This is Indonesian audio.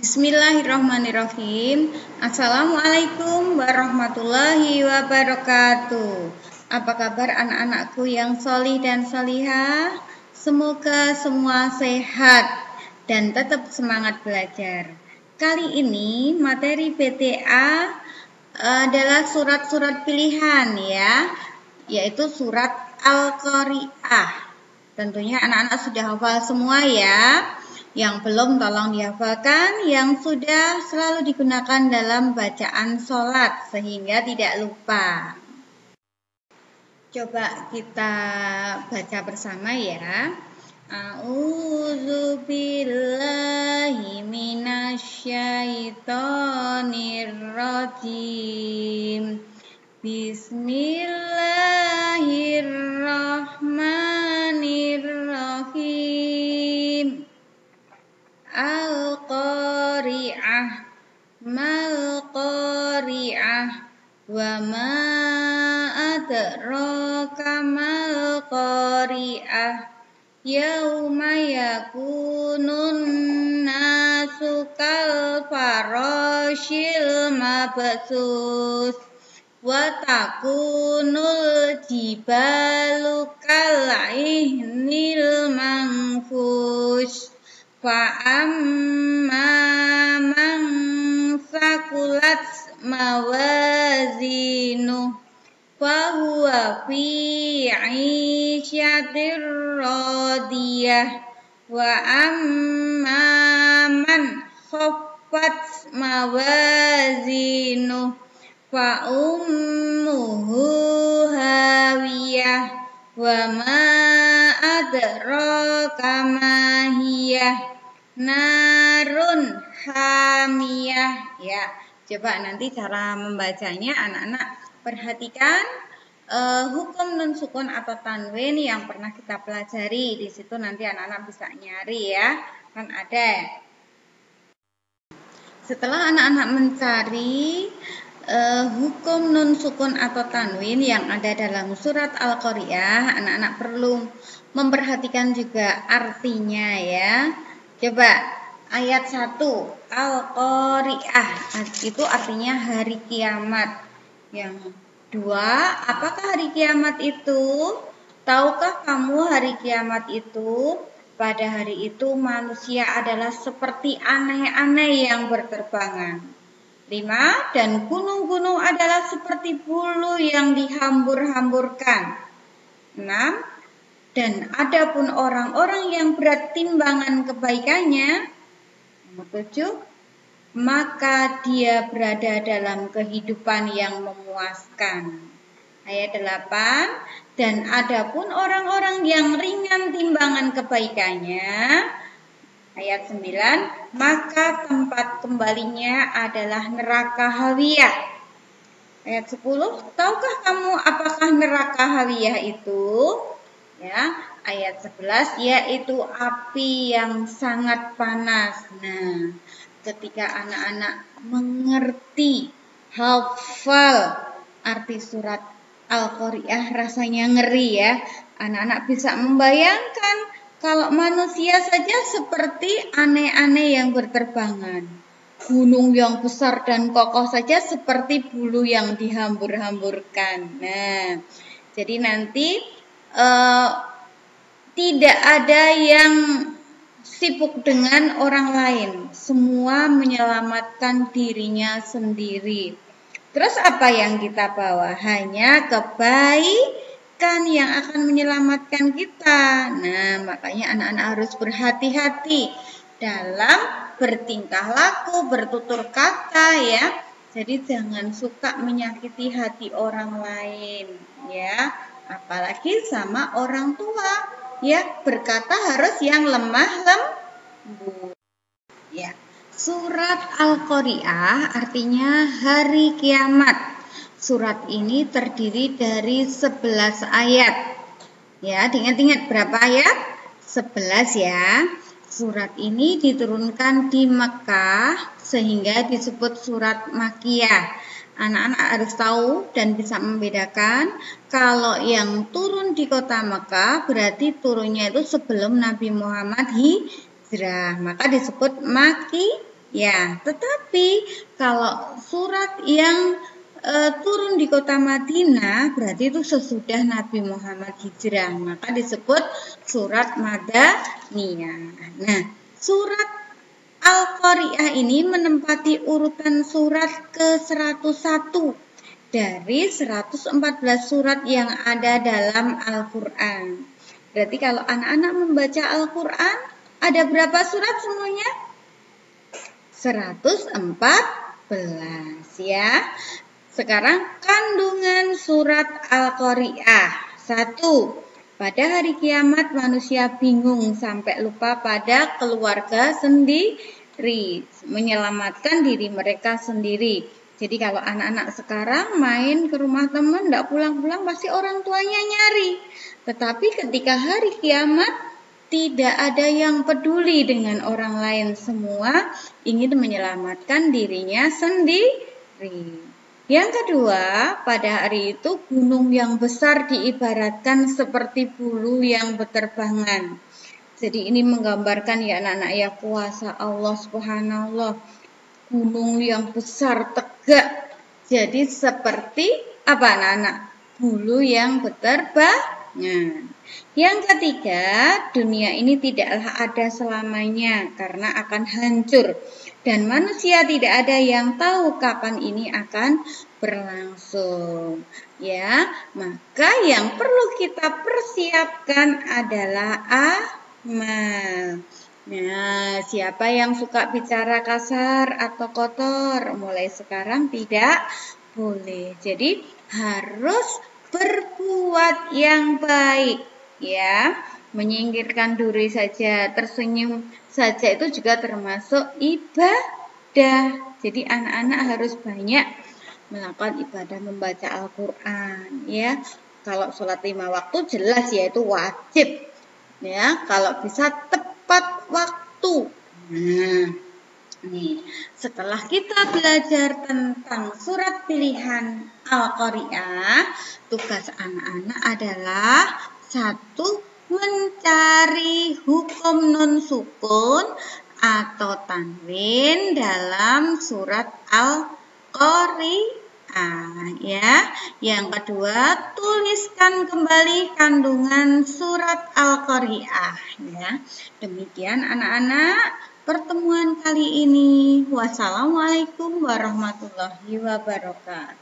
Bismillahirrahmanirrahim. Assalamualaikum warahmatullahi wabarakatuh. Apa kabar anak-anakku yang solih dan solihah? Semoga semua sehat dan tetap semangat belajar. Kali ini materi PTA adalah surat-surat pilihan ya, yaitu surat Al-Qari'ah. Tentunya anak-anak sudah hafal semua ya. Yang belum tolong dihafalkan, yang sudah selalu digunakan dalam bacaan sholat sehingga tidak lupa. Coba kita baca bersama ya. A'udzubillahi minasyaitonirrajim. Bismillahirrahmanirrahim. Al-Qari'ah, mal-Qari'ah, wa ma adraka mal-Qari'ah, yauma yakunun nasu kal farashil mabsus, wa takunul jibalu kal ihnil manfush. Fa'amma man sakulat mawazinu fahuwa fi 'isyatir radiyah wa amma man khaffat mawazinu fa ummuhu hawiyah wa ma adraka ma hiyah narun hamiyah. Ya, coba nanti cara membacanya anak-anak perhatikan hukum nun sukun atau tanwin yang pernah kita pelajari. Di situ nanti anak-anak bisa nyari ya, kan ada. Setelah anak-anak mencari hukum nun sukun atau tanwin yang ada dalam surat Al-Qari'ah, anak-anak perlu memperhatikan juga artinya ya. Coba ayat 1 Al-Qari'ah itu artinya hari kiamat. Yang 2, apakah hari kiamat itu? Tahukah kamu hari kiamat itu? Pada hari itu manusia adalah seperti aneh-aneh yang berterbangan. 5, dan gunung-gunung adalah seperti bulu yang dihambur-hamburkan. 6, dan adapun orang-orang yang berat timbangan kebaikannya. Nomor 7, maka dia berada dalam kehidupan yang memuaskan. Ayat 8, dan adapun orang-orang yang ringan timbangan kebaikannya. Ayat 9, maka tempat kembalinya adalah neraka hawiyah. Ayat 10, tahukah kamu apakah neraka hawiyah itu? Ya, ayat 11, yaitu api yang sangat panas. Nah, ketika anak-anak mengerti, hafal arti surat Al-Qari'ah, rasanya ngeri ya. Anak-anak bisa membayangkan kalau manusia saja seperti aneh-aneh yang berterbangan. Gunung yang besar dan kokoh saja seperti bulu yang dihambur-hamburkan. Nah, jadi nanti tidak ada yang sibuk dengan orang lain. Semua menyelamatkan dirinya sendiri. Terus apa yang kita bawa? Hanya kebaikan yang akan menyelamatkan kita. Nah, makanya anak-anak harus berhati-hati dalam bertingkah laku, bertutur kata ya. Jadi jangan suka menyakiti hati orang lain ya. Apalagi sama orang tua ya, berkata harus yang lemah lembut ya. Surat Al-Qari'ah artinya hari kiamat. Surat ini terdiri dari 11 ayat ya. Ingat-ingat berapa ayat? 11 ya. Surat ini diturunkan di Mekah sehingga disebut surat Makkiyah. Anak-anak harus tahu dan bisa membedakan kalau yang turun di kota Mekah berarti turunnya itu sebelum Nabi Muhammad hijrah, maka disebut Makki Ya, tetapi kalau surat yang turun di kota Madinah berarti itu sesudah Nabi Muhammad hijrah, maka disebut surat Madaniyah. Nah, surat Al-Qari'ah ini menempati urutan surat ke-101 dari 114 surat yang ada dalam Al-Quran. Berarti kalau anak-anak membaca Al-Quran, ada berapa surat semuanya? 114 ya. Sekarang kandungan surat Al-Qari'ah. 1. Pada hari kiamat manusia bingung sampai lupa pada keluarga sendiri, menyelamatkan diri mereka sendiri. Jadi kalau anak-anak sekarang main ke rumah teman, tidak pulang-pulang pasti orang tuanya nyari. Tetapi ketika hari kiamat tidak ada yang peduli dengan orang lain, semua ingin menyelamatkan dirinya sendiri. Yang kedua, pada hari itu gunung yang besar diibaratkan seperti bulu yang berterbangan. Jadi ini menggambarkan ya anak-anak ya kuasa Allah Subhanallah. Gunung yang besar tegak. Jadi seperti apa anak-anak? Bulu yang berterbangan. Yang ketiga, dunia ini tidaklah ada selamanya karena akan hancur. Dan manusia tidak ada yang tahu kapan ini akan berlangsung. Ya, maka yang perlu kita persiapkan adalah amal. Nah, siapa yang suka bicara kasar atau kotor? Mulai sekarang tidak boleh. Jadi harus berbuat yang baik. Ya, menyingkirkan duri saja, tersenyum saja itu juga termasuk ibadah. Jadi anak-anak harus banyak melakukan ibadah membaca Al-Quran. Ya, kalau sholat 5 waktu jelas ya itu wajib. Ya, kalau bisa tepat waktu. Nah, nih, setelah kita belajar tentang surat pilihan Al-Qari'ah, tugas anak-anak adalah 1. Mencari hukum nun sukun atau tanwin dalam surat Al-Qari'ah ya. Yang kedua, tuliskan kembali kandungan surat Al-Qari'ah ya. Demikian anak-anak pertemuan kali ini. Wassalamualaikum warahmatullahi wabarakatuh.